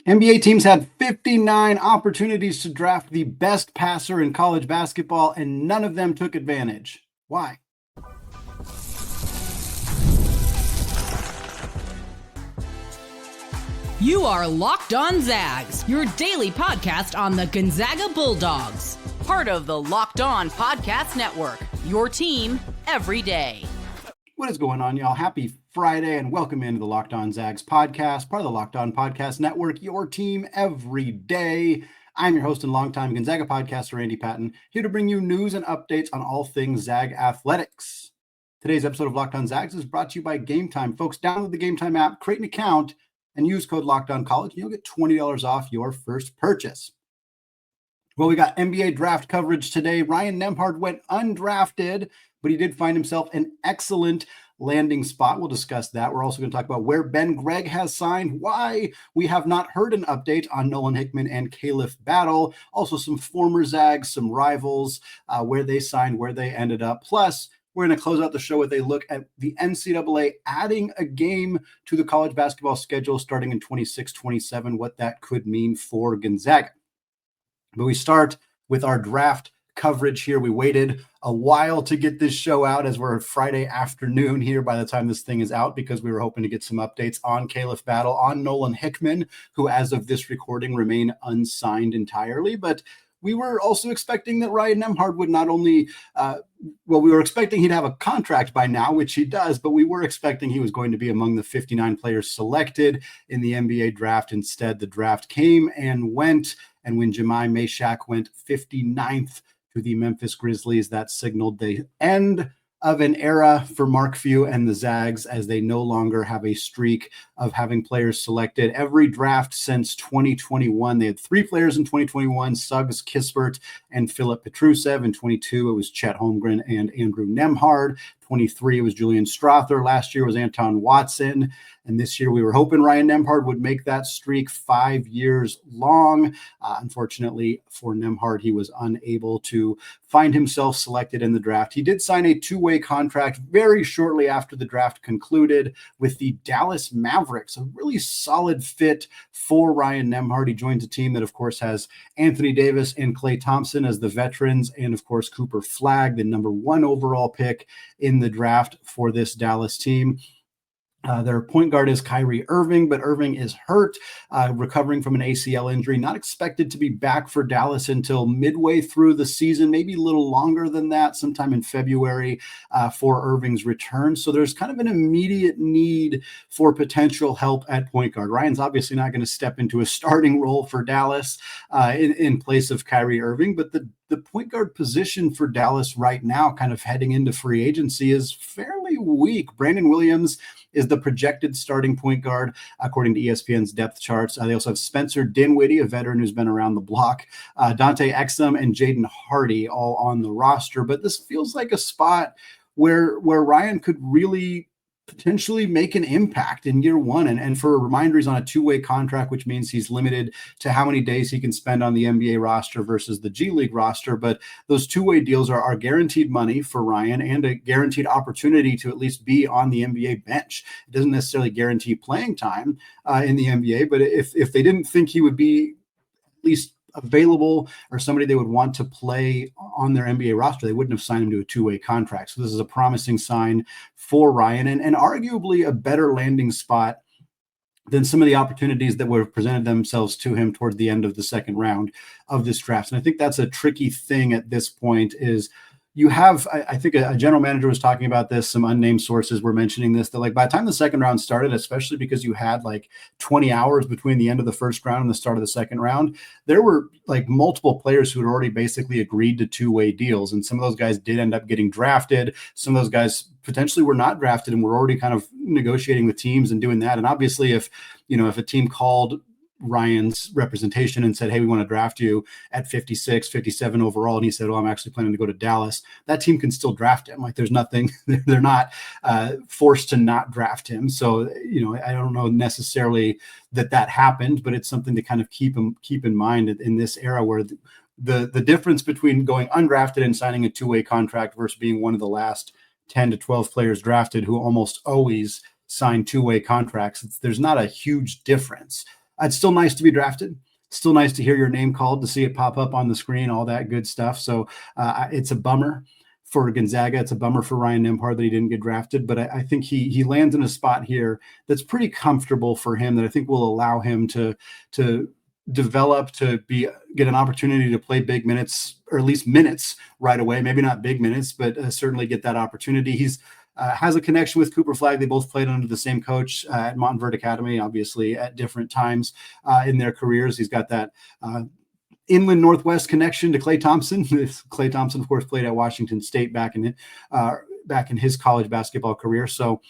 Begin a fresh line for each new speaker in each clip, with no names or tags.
NBA teams had 59 opportunities to draft the best passer in college basketball, and none of them took advantage. Why?
You are Locked On Zags, your daily podcast on the Gonzaga Bulldogs. Part of the Locked On Podcast Network, your team every day.
What is going on, y'all? Happy Friday, and welcome into the Locked On Zags podcast, part of the Locked On Podcast Network, your team every day. I'm your host and longtime Gonzaga podcaster, Andy Patton, here to bring you news and updates on all things Zag athletics. Today's episode of Locked On Zags is brought to you by Gametime. Folks, download the Gametime app, create an account, and use code LOCKEDONCollege, and you'll get $20 off your first purchase. Well, we got NBA draft coverage today. Ryan Nembhard went undrafted, but he did find himself an excellent landing spot. We'll discuss that. We're also going to talk about where Ben Gregg has signed, why we have not heard an update on Nolan, Hickman, and Caleiff battle. Also some former Zags, some rivals, where they signed, where they ended up. Plus, we're going to close out the show with a look at the NCAA adding a game to the college basketball schedule starting in 26-27, what that could mean for Gonzaga. But we start with our draft coverage here. We waited a while to get this show out as we're Friday afternoon here by the time this thing is out, because we were hoping to get some updates on Caleiff battle, on Nolan Hickman, who as of this recording remain unsigned entirely. But we were also expecting that Ryan Nembhard would not only, we were expecting he'd have a contract by now, which he does, but we were expecting he was going to be among the 59 players selected in the NBA draft. Instead, the draft came and went, and when Jemai Meshack went 59th to the Memphis Grizzlies, that signaled the end of an era for Mark Few and the Zags, as they no longer have a streak of having players selected. Every draft since 2021, they had 3 players in 2021, Suggs, Kispert, and Filip Petrusev. In 22, it was Chet Holmgren and Andrew Nembhard. 23, it was Julian Strother. Last year was Anton Watson. And this year we were hoping Ryan Nembhard would make that streak 5 years long. Unfortunately for Nembhard, he was unable to find himself selected in the draft. He did sign a 2-way contract very shortly after the draft concluded with the Dallas Mavericks, a really solid fit for Ryan Nembhard. He joins a team that, of course, has Anthony Davis and Klay Thompson as the veterans, and, of course, Cooper Flagg, the number 1 overall pick in the draft for this Dallas team. Their point guard is Kyrie Irving, but Irving is hurt, recovering from an ACL injury, not expected to be back for Dallas until midway through the season, maybe a little longer than that, sometime in February for Irving's return. So there's kind of an immediate need for potential help at point guard. Ryan's obviously not going to step into a starting role for Dallas in place of Kyrie Irving, but the point guard position for Dallas right now, kind of heading into free agency, is fairly weak. Brandon Williams is the projected starting point guard, according to ESPN's depth charts. They also have Spencer Dinwiddie, a veteran who's been around the block, Dante Exum, and Jaden Hardy all on the roster. But this feels like a spot where Ryan could really potentially make an impact in year one. And for a reminder, he's on a 2-way contract, which means he's limited to how many days he can spend on the NBA roster versus the G League roster. But those 2-way deals are guaranteed money for Ryan and a guaranteed opportunity to at least be on the NBA bench. It doesn't necessarily guarantee playing time in the NBA, but if they didn't think he would be at least available or somebody they would want to play on their NBA roster, they wouldn't have signed him to a 2-way contract. So this is a promising sign for Ryan, and arguably a better landing spot than some of the opportunities that would have presented themselves to him towards the end of the second round of this draft. And I think that's a tricky thing at this point. Is you have, I think a general manager was talking about this, some unnamed sources were mentioning this, that like by the time the second round started, especially because you had like 20 hours between the end of the first round and the start of the second round, there were like multiple players who had already basically agreed to 2-way deals. And some of those guys did end up getting drafted. Some of those guys potentially were not drafted and were already kind of negotiating with teams and doing that. And obviously if a team called Ryan's representation and said, hey, we want to draft you at 56, 57 overall. And he said, well, I'm actually planning to go to Dallas. That team can still draft him. Like there's nothing, they're not forced to not draft him. So, I don't know necessarily that happened, but it's something to kind of keep in mind in this era where the difference between going undrafted and signing a 2-way contract versus being one of the last 10 to 12 players drafted who almost always sign 2-way contracts. There's not a huge difference. It's still nice to be drafted. Still nice to hear your name called, to see it pop up on the screen, all that good stuff. So it's a bummer for Gonzaga. It's a bummer for Ryan Nembhard that he didn't get drafted, but I think he lands in a spot here that's pretty comfortable for him, that I think will allow him to develop, to get an opportunity to play big minutes, or at least minutes right away. Maybe not big minutes, but certainly get that opportunity. He's has a connection with Cooper Flagg. They both played under the same coach at Montverde Academy, obviously at different times in their careers. He's got that inland Northwest connection to Klay Thompson. Klay Thompson, of course, played at Washington State back in his college basketball career. So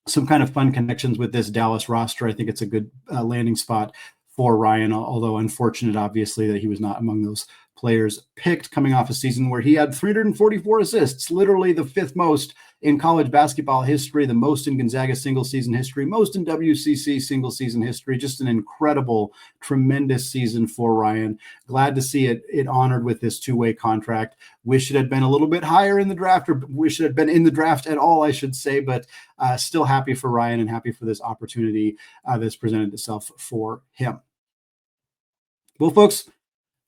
some kind of fun connections with this Dallas roster. I think it's a good landing spot for Ryan, although unfortunate, obviously, that he was not among those players picked, coming off a season where he had 344 assists, literally the fifth most in college basketball history, the most in Gonzaga single season history, most in WCC single season history. Just an incredible, tremendous season for Ryan. Glad to see it honored with this two-way contract. Wish it had been a little bit higher in the draft, or wish it had been in the draft at all, I should say, but still happy for Ryan and happy for this opportunity that's presented itself for him. Well, folks,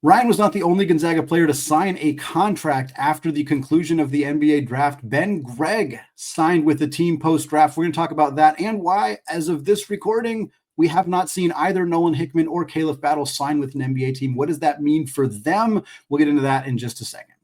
Ryan was not the only Gonzaga player to sign a contract after the conclusion of the NBA draft. Ben Gregg signed with the team post-draft. We're going to talk about that and why, as of this recording, we have not seen either Nolan, Hickman, or Caleiff Battle sign with an NBA team. What does that mean for them? We'll get into that in just a second.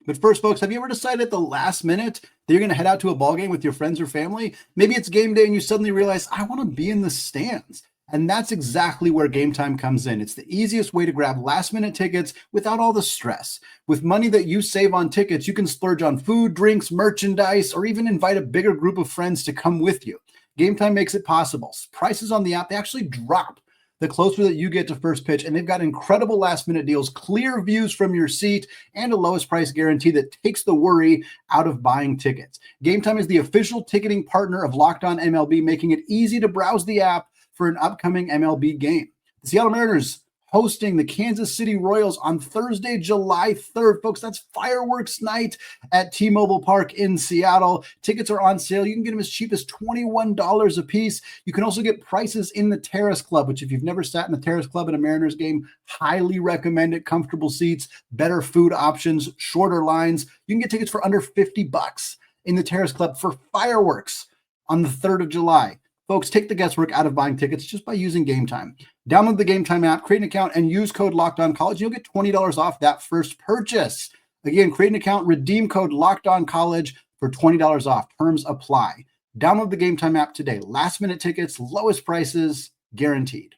But first, folks, have you ever decided at the last minute that you're going to head out to a ball game with your friends or family? Maybe it's game day and you suddenly realize, I want to be in the stands. And that's exactly where Gametime comes in. It's the easiest way to grab last-minute tickets without all the stress. With money that you save on tickets, you can splurge on food, drinks, merchandise, or even invite a bigger group of friends to come with you. Gametime makes it possible. Prices on the app, they actually drop the closer that you get to first pitch, and they've got incredible last-minute deals, clear views from your seat, and a lowest price guarantee that takes the worry out of buying tickets. Gametime is the official ticketing partner of Locked On MLB, making it easy to browse the app for an upcoming MLB game. The Seattle Mariners hosting the Kansas City Royals on Thursday, July 3rd. Folks, that's fireworks night at T-Mobile Park in Seattle. Tickets are on sale. You can get them as cheap as $21 a piece. You can also get prices in the Terrace Club, which if you've never sat in the Terrace Club in a Mariners game, highly recommend it. Comfortable seats, better food options, shorter lines. You can get tickets for under $50 in the Terrace Club for fireworks on the 3rd of July. Folks, take the guesswork out of buying tickets just by using Gametime. Download the Gametime app, create an account, and use code LOCKEDONCollege. You'll get $20 off that first purchase. Again, create an account, redeem code LOCKEDONCollege for $20 off. Terms apply. Download the Gametime app today. Last-minute tickets, lowest prices, guaranteed.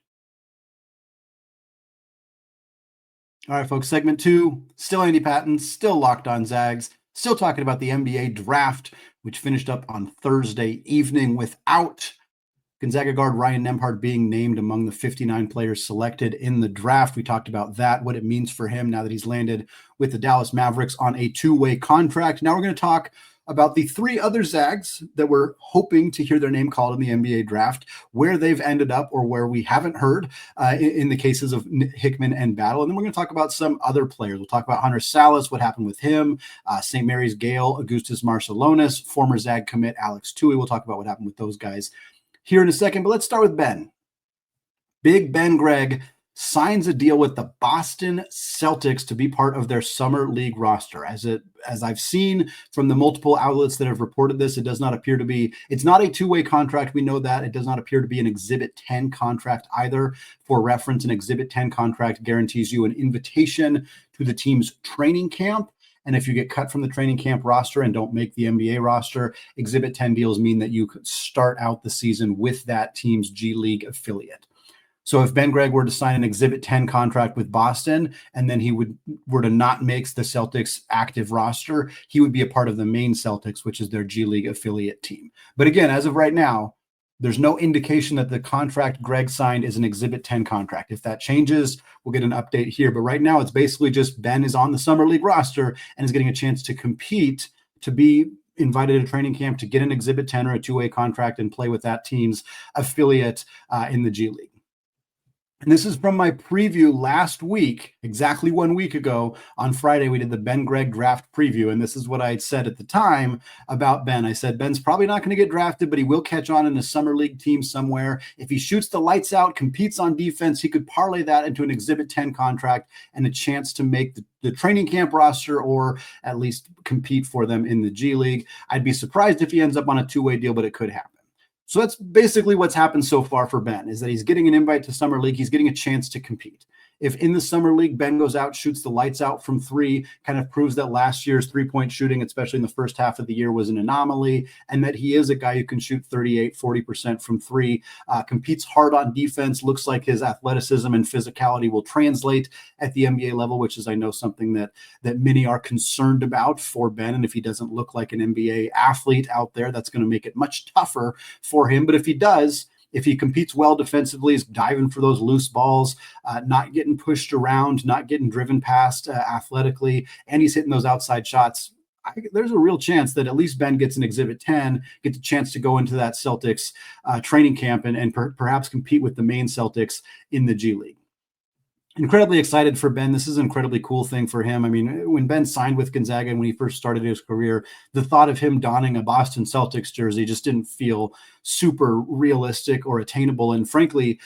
All right, folks, segment 2, still Andy Patton, still Locked On Zags, still talking about the NBA draft, which finished up on Thursday evening without Gonzaga guard Ryan Nembhard being named among the 59 players selected in the draft. We talked about that, what it means for him now that he's landed with the Dallas Mavericks on a two-way contract. Now we're going to talk about the three other Zags that we're hoping to hear their name called in the NBA draft, where they've ended up or where we haven't heard in the cases of Hickman and Battle. And then we're going to talk about some other players. We'll talk about Hunter Sallis, what happened with him, St. Mary's Gale, Augustus Marcelonus, former Zag commit Alex Tui. We'll talk about what happened with those guys here in a second, but let's start with Ben. Big Ben Gregg signs a deal with the Boston Celtics to be part of their summer league roster. As I've seen from the multiple outlets that have reported this, it does not appear to be, it's not a two-way contract. We know that. It does not appear to be an Exhibit 10 contract either. For reference, an Exhibit 10 contract guarantees you an invitation to the team's training camp. And if you get cut from the training camp roster and don't make the NBA roster, Exhibit 10 deals mean that you could start out the season with that team's G League affiliate. So if Ben Gregg were to sign an Exhibit 10 contract with Boston, and then he were to not make the Celtics active roster, he would be a part of the main Celtics, which is their G League affiliate team. But again, as of right now, there's no indication that the contract Gregg signed is an Exhibit 10 contract. If that changes, we'll get an update here. But right now, it's basically just Ben is on the Summer League roster and is getting a chance to compete, to be invited to training camp, to get an Exhibit 10 or a two-way contract and play with that team's affiliate in the G League. And this is from my preview last week, exactly 1 week ago. On Friday, we did the Ben Gregg draft preview. And this is what I had said at the time about Ben. I said, Ben's probably not going to get drafted, but he will catch on in a summer league team somewhere. If he shoots the lights out, competes on defense, he could parlay that into an Exhibit 10 contract and a chance to make the training camp roster or at least compete for them in the G League. I'd be surprised if he ends up on a two-way deal, but it could happen. So that's basically what's happened so far for Ben, is that he's getting an invite to Summer League. He's getting a chance to compete. If in the Summer League, Ben goes out, shoots the lights out from three, kind of proves that last year's three-point shooting, especially in the first half of the year, was an anomaly, and that he is a guy who can shoot 38, 40% from three, competes hard on defense, looks like his athleticism and physicality will translate at the NBA level, which is, I know, something that many are concerned about for Ben. And if he doesn't look like an NBA athlete out there, that's going to make it much tougher for him. But if he does, if he competes well defensively, is diving for those loose balls, not getting pushed around, not getting driven past athletically, and he's hitting those outside shots, there's a real chance that at least Ben gets an Exhibit 10, gets a chance to go into that Celtics training camp and perhaps compete with the main Celtics in the G League. Incredibly excited for Ben. This is an incredibly cool thing for him. I mean, when Ben signed with Gonzaga and when he first started his career, the thought of him donning a Boston Celtics jersey just didn't feel super realistic or attainable. And frankly,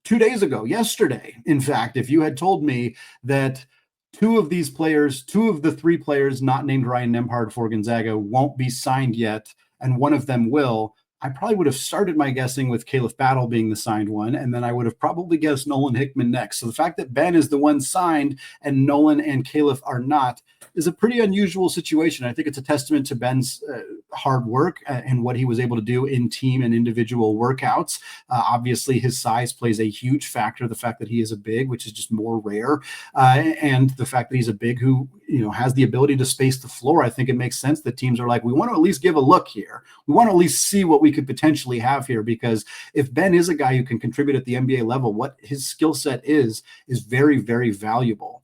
2 days ago, yesterday, in fact, if you had told me that two of the three players not named Ryan Nembhard for Gonzaga won't be signed yet, and one of them will, I probably would have started my guessing with Caleiff Battle being the signed one, and then I would have probably guessed Nolan Hickman next. So the fact that Ben is the one signed and Nolan and Caleiff are not is a pretty unusual situation. I think it's a testament to Ben's hard work and what he was able to do in team and individual workouts. Obviously, his size plays a huge factor. The fact that he is a big, which is just more rare, and the fact that he's a big who has the ability to space the floor. I think it makes sense that teams are like, we want to at least give a look here. We want to at least see what we could potentially have here, because if Ben is a guy who can contribute at the NBA level, what his skill set is very, very valuable.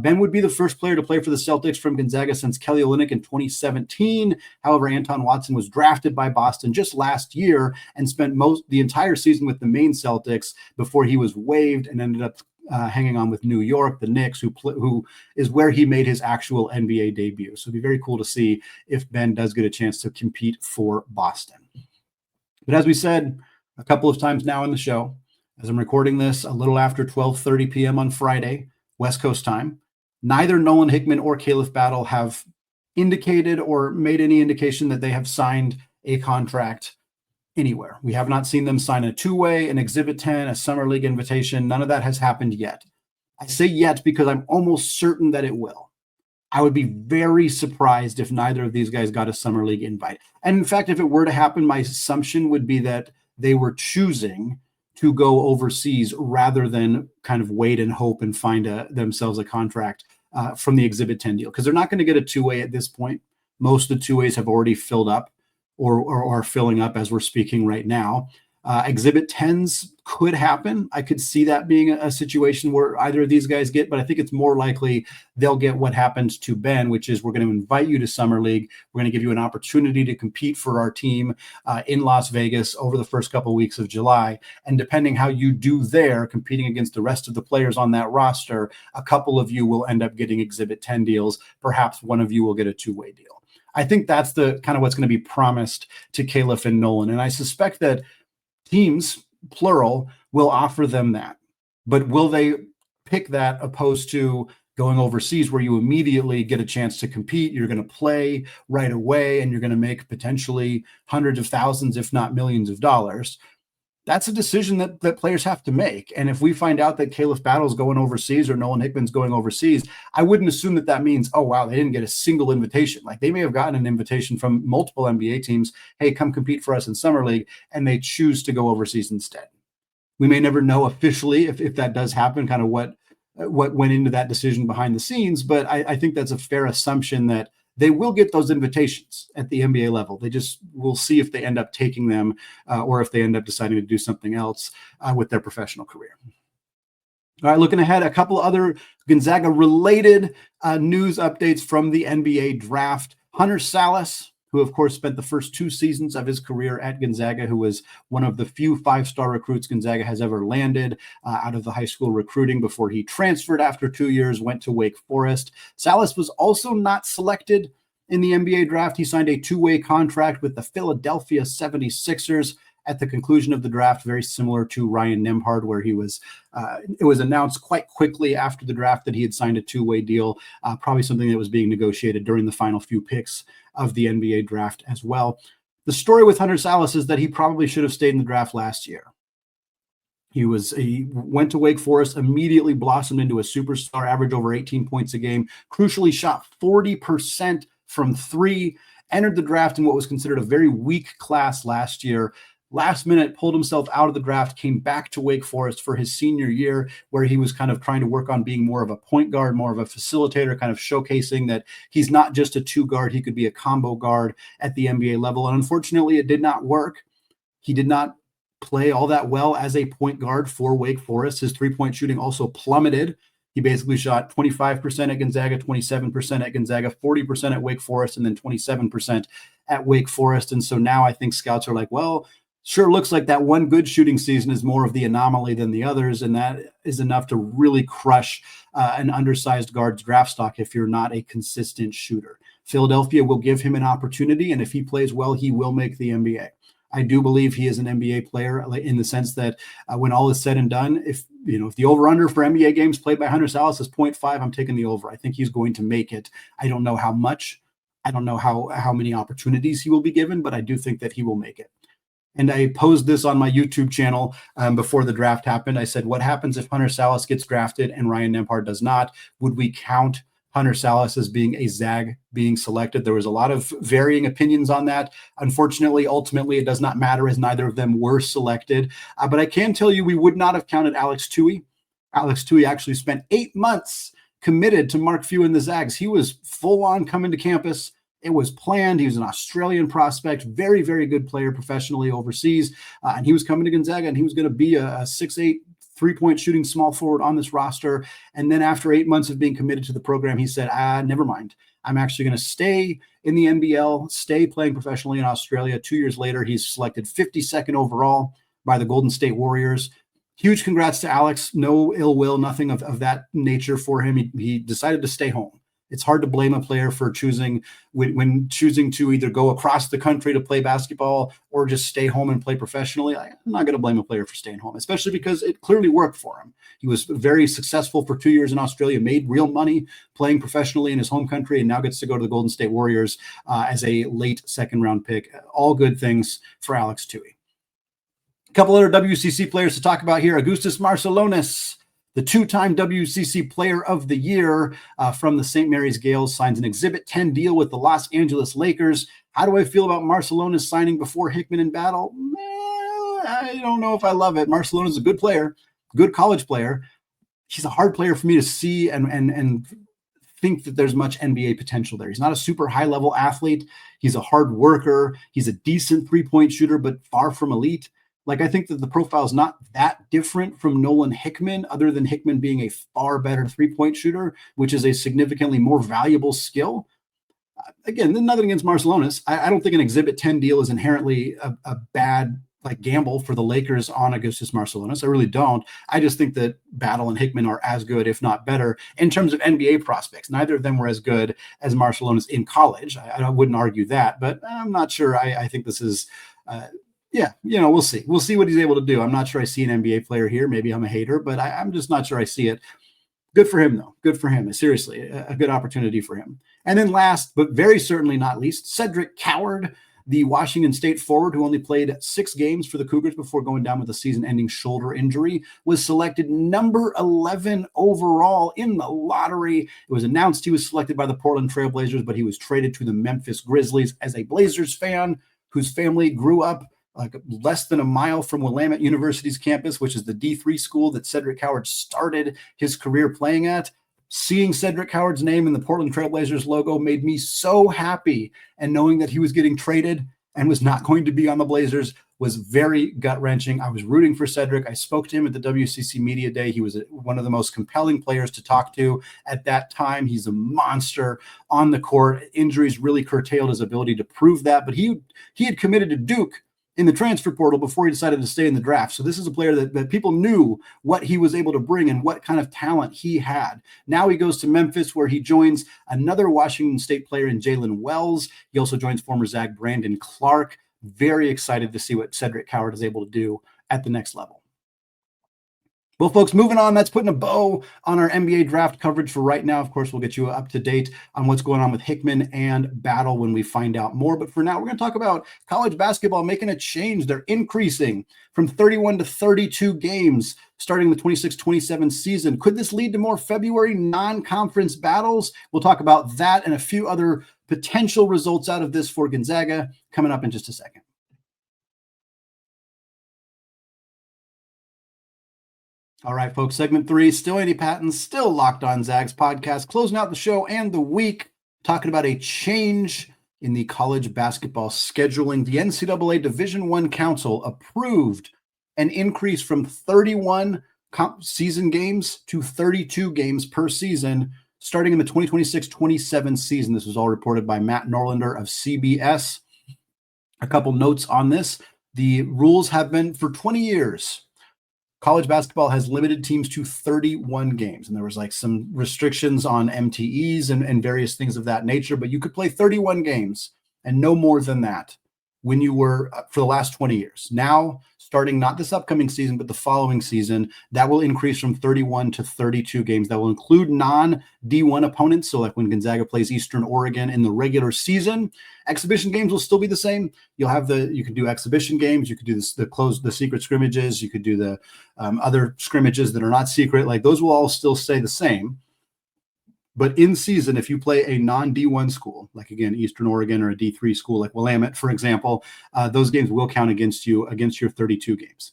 Ben would be the first player to play for the Celtics from Gonzaga since Kelly Olynyk in 2017. However, Anton Watson was drafted by Boston just last year and spent the entire season with the main Celtics before he was waived and ended up hanging on with New York, the Knicks, who is where he made his actual NBA debut. So it'd be very cool to see if Ben does get a chance to compete for Boston. But as we said a couple of times now in the show, as I'm recording this a little after 12:30 p.m. on Friday, West Coast time, neither Nolan Hickman or Caleiff Battle have indicated or made any indication that they have signed a contract anywhere. We have not seen them sign a two-way, an Exhibit 10, a Summer League invitation. None of that has happened yet. I say yet because I'm almost certain that it will. I would be very surprised if neither of these guys got a Summer League invite. And in fact, if it were to happen, my assumption would be that they were choosing to go overseas rather than kind of wait and hope and find themselves a contract from the Exhibit 10 deal, because they're not going to get a two-way at this point. Most of the two-ways have already filled up or are filling up as we're speaking right now. Exhibit 10s could happen. I could see that being a situation where either of these guys get, but I think it's more likely they'll get what happened to Ben, which is we're going to invite you to Summer League. We're going to give you an opportunity to compete for our team in Las Vegas over the first couple of weeks of July. And depending how you do there, competing against the rest of the players on that roster, a couple of you will end up getting Exhibit 10 deals. Perhaps one of you will get a two-way deal. I think that's the kind of what's going to be promised to Caleiff and Nolan. And I suspect that teams, plural, will offer them that. But will they pick that opposed to going overseas where you immediately get a chance to compete? You're going to play right away and you're going to make potentially hundreds of thousands, if not millions of dollars. That's a decision that players have to make. And if we find out that Caleiff Battle's going overseas or Nolan Hickman's going overseas, I wouldn't assume that means, oh, wow, they didn't get a single invitation. Like they may have gotten an invitation from multiple NBA teams. Hey, come compete for us in Summer League. And they choose to go overseas instead. We may never know officially if that does happen, kind of what went into that decision behind the scenes. But I think that's a fair assumption that they will get those invitations at the NBA level. They just will see if they end up taking them or if they end up deciding to do something else with their professional career. All right, looking ahead, a couple other Gonzaga-related news updates from the NBA draft. Hunter Sallis, who of course spent the first 2 seasons of his career at Gonzaga, who was one of the few 5-star recruits Gonzaga has ever landed out of the high school recruiting before he transferred after 2 years, went to Wake Forest. Sallis was also not selected in the NBA draft. He signed a 2-way contract with the Philadelphia 76ers at the conclusion of the draft, very similar to Ryan Nembhard, where he was, it was announced quite quickly after the draft that he had signed a 2-way deal, probably something that was being negotiated during the final few picks of the NBA draft as well. The story with Hunter Sallis is that he probably should have stayed in the draft last year. He went to Wake Forest, immediately blossomed into a superstar, averaged over 18 points a game, crucially shot 40% from 3, entered the draft in what was considered a very weak class last year. Last minute, pulled himself out of the draft, came back to Wake Forest for his senior year, where he was kind of trying to work on being more of a point guard, more of a facilitator, kind of showcasing that he's not just a 2 guard, he could be a combo guard at the NBA level. And unfortunately, it did not work. He did not play all that well as a point guard for Wake Forest. His 3-point shooting also plummeted. He basically shot 25% at Gonzaga, 27% at Gonzaga, 40% at Wake Forest, and then 27% at Wake Forest. And so now I think scouts are like, well, sure looks like that one good shooting season is more of the anomaly than the others, and that is enough to really crush an undersized guard's draft stock if you're not a consistent shooter. Philadelphia will give him an opportunity, and if he plays well, he will make the NBA. I do believe he is an NBA player in the sense that when all is said and done, if the over-under for NBA games played by Hunter Sallis is 0.5, I'm taking the over. I think he's going to make it. I don't know how much. I don't know how many opportunities he will be given, but I do think that he will make it. And I posed this on my YouTube channel before the draft happened. I said, what happens if Hunter Sallis gets drafted and Ryan Nembhard does not? Would we count Hunter Sallis as being a Zag being selected? There was a lot of varying opinions on that. Unfortunately, ultimately, it does not matter as neither of them were selected. But I can tell you we would not have counted Alex Toohey. Alex Toohey actually spent 8 months committed to Mark Few and the Zags. He was full on coming to campus. It was planned. He was an Australian prospect, very, very good player professionally overseas. And he was coming to Gonzaga, and he was going to be a 6'8", 3-point shooting small forward on this roster. And then after 8 months of being committed to the program, he said, never mind. I'm actually going to stay in the NBL, stay playing professionally in Australia. 2 years later, he's selected 52nd overall by the Golden State Warriors. Huge congrats to Alex. No ill will, nothing of that nature for him. He decided to stay home. It's hard to blame a player for choosing to either go across the country to play basketball or just stay home and play professionally. I'm not going to blame a player for staying home, especially because it clearly worked for him. He was very successful for 2 years in Australia, made real money playing professionally in his home country, and now gets to go to the Golden State Warriors as a late second-round pick. All good things for Alex Toohey. A couple other WCC players to talk about here. Augustus Marcelonus, the 2-time WCC Player of the Year from the St. Mary's Gales, signs an Exhibit 10 deal with the Los Angeles Lakers. How do I feel about Marcelonus signing before Hickman in battle? I don't know if I love it. Marcelonus is a good player, good college player. He's a hard player for me to see and think that there's much NBA potential there. He's not a super high-level athlete. He's a hard worker. He's a decent 3-point shooter, but far from elite. Like, I think that the profile is not that different from Nolan Hickman, other than Hickman being a far better 3-point shooter, which is a significantly more valuable skill. Again, nothing against Marcelonus. I don't think an Exhibit 10 deal is inherently a bad gamble for the Lakers on Augustus Marcelonus. I really don't. I just think that Battle and Hickman are as good, if not better, in terms of NBA prospects. Neither of them were as good as Marcelonus in college. I wouldn't argue that, but I'm not sure. I think this is we'll see. We'll see what he's able to do. I'm not sure I see an NBA player here. Maybe I'm a hater, but I'm just not sure I see it. Good for him, though. Good for him. Seriously, a good opportunity for him. And then last, but very certainly not least, Cedric Coward, the Washington State forward who only played 6 games for the Cougars before going down with a season-ending shoulder injury, was selected number 11 overall in the lottery. It was announced he was selected by the Portland Trail Blazers, but he was traded to the Memphis Grizzlies. As a Blazers fan whose family grew up like less than a mile from Willamette University's campus, which is the D3 school that Cedric Coward started his career playing at, seeing Cedric Coward's name in the Portland Trail Blazers logo made me so happy. And knowing that he was getting traded and was not going to be on the Blazers was very gut-wrenching. I was rooting for Cedric. I spoke to him at the WCC Media Day. He was one of the most compelling players to talk to at that time. He's a monster on the court. Injuries really curtailed his ability to prove that, but he had committed to Duke in the transfer portal before he decided to stay in the draft. So this is a player that people knew what he was able to bring and what kind of talent he had. Now he goes to Memphis, where he joins another Washington State player in Jalen Wells. He also joins former Zag Brandon Clark. Very excited to see what Cedric Coward is able to do at the next level. Well, folks, moving on, that's putting a bow on our NBA draft coverage for right now. Of course, we'll get you up to date on what's going on with Hickman and Battle when we find out more. But for now, we're going to talk about college basketball making a change. They're increasing from 31 to 32 games starting the 26-27 season. Could this lead to more February non-conference battles? We'll talk about that and a few other potential results out of this for Gonzaga coming up in just a second. All right, folks, segment 3, still Andy Patton, still Locked On Zags podcast, closing out the show and the week, talking about a change in the college basketball scheduling. The NCAA Division I Council approved an increase from 31 season games to 32 games per season, starting in the 2026-27 season. This was all reported by Matt Norlander of CBS. A couple notes on this. The rules have been for 20 years. College basketball has limited teams to 31 games, and there was like some restrictions on MTEs and various things of that nature, but you could play 31 games and no more than that when you were for the last 20 years. Now, starting not this upcoming season, but the following season, that will increase from 31 to 32 games. That will include non-D1 opponents. So like when Gonzaga plays Eastern Oregon in the regular season, exhibition games will still be the same. You can do exhibition games. You could do the secret scrimmages. You could do the other scrimmages that are not secret. Like those will all still stay the same. But in season, if you play a non-D1 school, like again, Eastern Oregon or a D3 school like Willamette, for example, those games will count against your 32 games.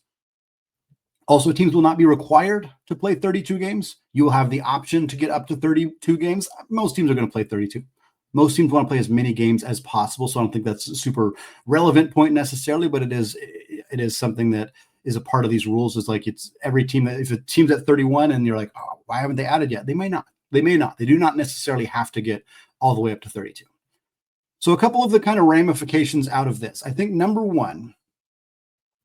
Also, teams will not be required to play 32 games. You will have the option to get up to 32 games. Most teams are going to play 32. Most teams want to play as many games as possible. So I don't think that's a super relevant point necessarily, but it is something that is a part of these rules. Is like it's every team that if a team's at 31 and you're like, oh, why haven't they added yet? They may not. They may not. They do not necessarily have to get all the way up to 32. So a couple of the kind of ramifications out of this. I think number one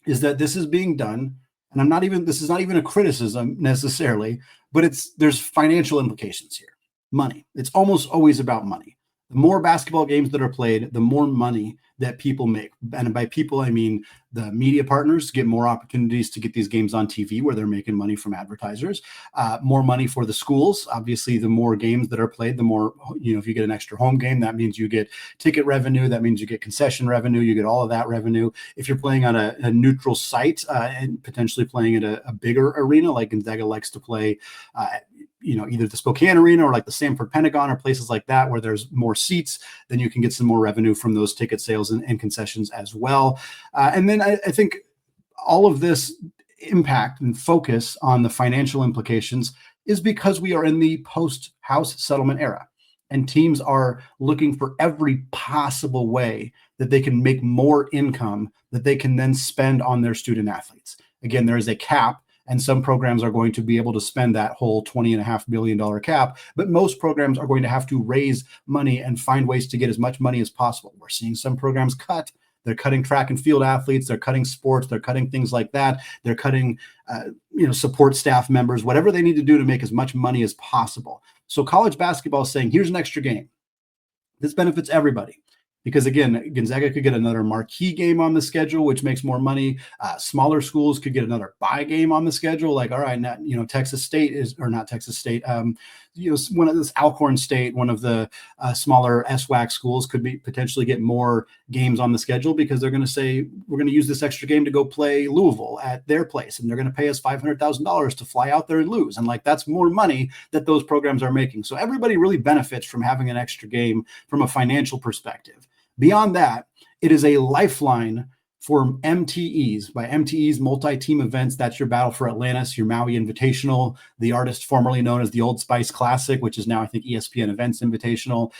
is that this is being done, and this is not even a criticism necessarily, but there's financial implications here. Money. It's almost always about money. The more basketball games that are played, the more money that people make. And by people, I mean the media partners get more opportunities to get these games on TV where they're making money from advertisers, more money for the schools. Obviously, the more games that are played, the more, if you get an extra home game, that means you get ticket revenue. That means you get concession revenue. You get all of that revenue. If you're playing on a neutral site and potentially playing at a bigger arena, like Gonzaga likes to play, either the Spokane Arena or like the Sanford Pentagon or places like that where there's more seats, then you can get some more revenue from those ticket sales and concessions as well. And then I think all of this impact and focus on the financial implications is because we are in the post-House settlement era, and teams are looking for every possible way that they can make more income that they can then spend on their student athletes. Again, there is a cap, and some programs are going to be able to spend that whole $20.5 billion cap, but most programs are going to have to raise money and find ways to get as much money as possible. We're seeing some programs cut. They're cutting track and field athletes. They're cutting sports. They're cutting things like that. They're cutting, support staff members, whatever they need to do to make as much money as possible. So college basketball is saying, here's an extra game. This benefits everybody. Because again, Gonzaga could get another marquee game on the schedule, which makes more money. Smaller schools could get another bye game on the schedule. Like, all right, now, Texas State not Texas State. One of this Alcorn State, one of the smaller SWAC schools could potentially get more games on the schedule because they're going to say, we're going to use this extra game to go play Louisville at their place. And they're going to pay us $500,000 to fly out there and lose. And like, that's more money that those programs are making. So everybody really benefits from having an extra game from a financial perspective. Beyond that, it is a lifeline for MTEs. By MTEs, multi-team events, that's your Battle for Atlantis, your Maui Invitational, the artist formerly known as the Old Spice Classic, which is now, I think, ESPN Events Invitational,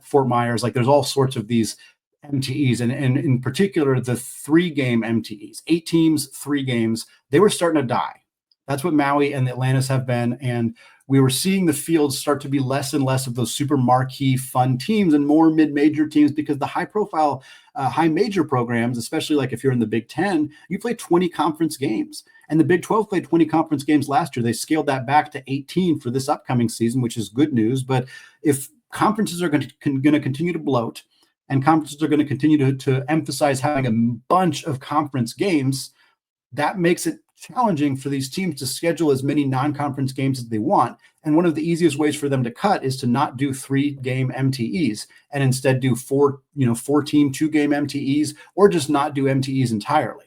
Fort Myers. Like, there's all sorts of these MTEs, and in particular, the 3-game MTEs, 8 teams, 3 games, they were starting to die. That's what Maui and the Atlantis have been. And we were seeing the field start to be less and less of those super marquee fun teams and more mid-major teams, because the high-profile, high-major programs, especially like if you're in the Big Ten, you play 20 conference games. And the Big 12 played 20 conference games last year. They scaled that back to 18 for this upcoming season, which is good news. But if conferences are going to continue to bloat, and conferences are going to continue to emphasize having a bunch of conference games, that makes it challenging for these teams to schedule as many non-conference games as they want. And one of the easiest ways for them to cut is to not do 3-game MTEs and instead do 4-team, 2-game MTEs, or just not do MTEs entirely.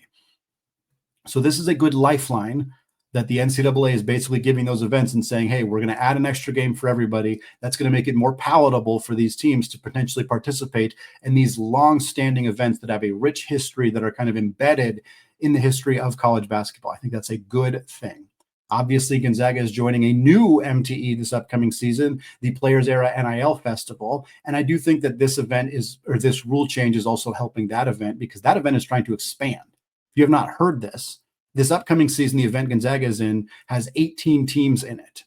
So this is a good lifeline that the NCAA is basically giving those events and saying, hey, we're going to add an extra game for everybody. That's going to make it more palatable for these teams to potentially participate in these long-standing events that have a rich history, that are kind of embedded in the history of college basketball. I think that's a good thing. Obviously, Gonzaga is joining a new MTE this upcoming season, the Players Era NIL Festival. And I do think that this event this rule change is also helping that event, because that event is trying to expand. If you have not heard this upcoming season, the event Gonzaga is in has 18 teams in it.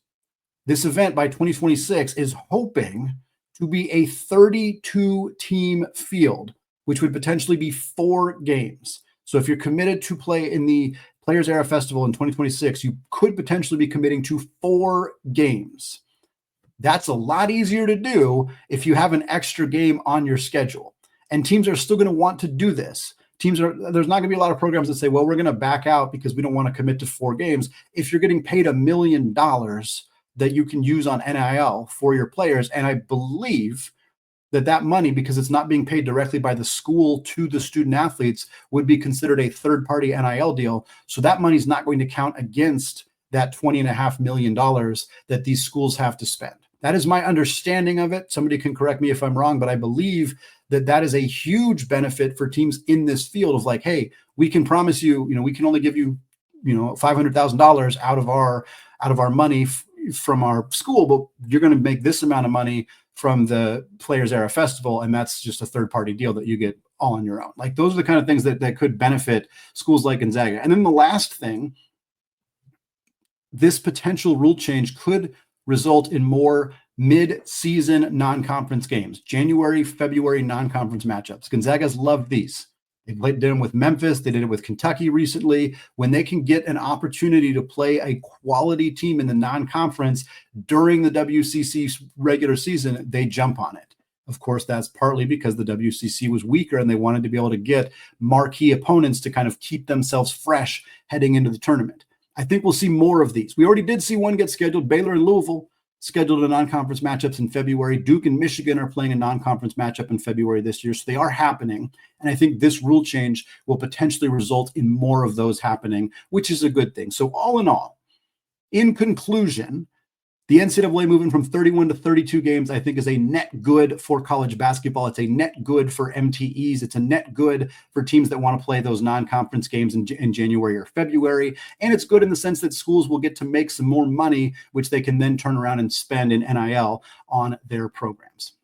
This event by 2026 is hoping to be a 32-team field, which would potentially be 4 games. So if you're committed to play in the Players Era Festival in 2026, you could potentially be committing to 4 games. That's a lot easier to do if you have an extra game on your schedule. And teams are still going to want to do this. There's not going to be a lot of programs that say, well, we're going to back out because we don't want to commit to 4 games. If you're getting paid $1 million that you can use on NIL for your players, and I believe that money, because it's not being paid directly by the school to the student athletes, would be considered a third-party NIL deal. So that money is not going to count against that $20.5 million that these schools have to spend. That is my understanding of it. Somebody can correct me if I'm wrong, but I believe that is a huge benefit for teams in this field of like, hey, we can promise you, we can only give you, $500,000 out of our money from our school, but you're going to make this amount of money from the Players Era Festival, and that's just a third-party deal that you get all on your own. Like, those are the kind of things that could benefit schools like Gonzaga. And then the last thing, this potential rule change could result in more mid-season non-conference games, January, February non-conference matchups. Gonzaga's loved these. They did them with Memphis. They did it with Kentucky recently. When they can get an opportunity to play a quality team in the non-conference during the WCC regular season, they jump on it. Of course, that's partly because the WCC was weaker and they wanted to be able to get marquee opponents to kind of keep themselves fresh heading into the tournament. I think we'll see more of these. We already did see one get scheduled. Baylor and Louisville scheduled a non-conference matchups in February. Duke and Michigan are playing a non-conference matchup in February this year. So they are happening. And I think this rule change will potentially result in more of those happening, which is a good thing. So all in all, in conclusion, the NCAA moving from 31 to 32 games, I think, is a net good for college basketball. It's a net good for MTEs. It's a net good for teams that want to play those non-conference games in January or February. And it's good in the sense that schools will get to make some more money, which they can then turn around and spend in NIL on their programs.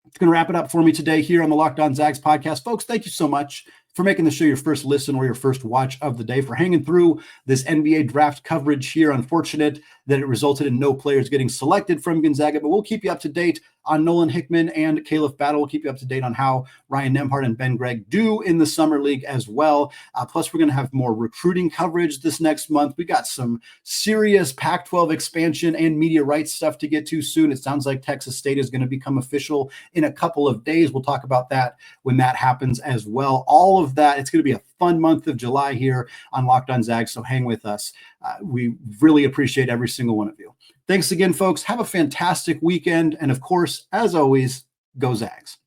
It's going to wrap it up for me today here on the Locked On Zags podcast. Folks, thank you so much for making the show your first listen or your first watch of the day, for hanging through this NBA draft coverage here. Unfortunate that it resulted in no players getting selected from Gonzaga, but we'll keep you up to date on Nolan, Hickman, and Caleiff battle. We'll keep you up to date on how Ryan Nembhard and Ben Gregg do in the summer league as well. Plus, we're going to have more recruiting coverage this next month. We got some serious Pac-12 expansion and media rights stuff to get to soon. It sounds like Texas State is going to become official in a couple of days. We'll talk about that when that happens as well. All of that. It's going to be a fun month of July here on Locked On Zags, so hang with us. We really appreciate every single one of you. Thanks again, folks. Have a fantastic weekend. And of course, as always, go Zags.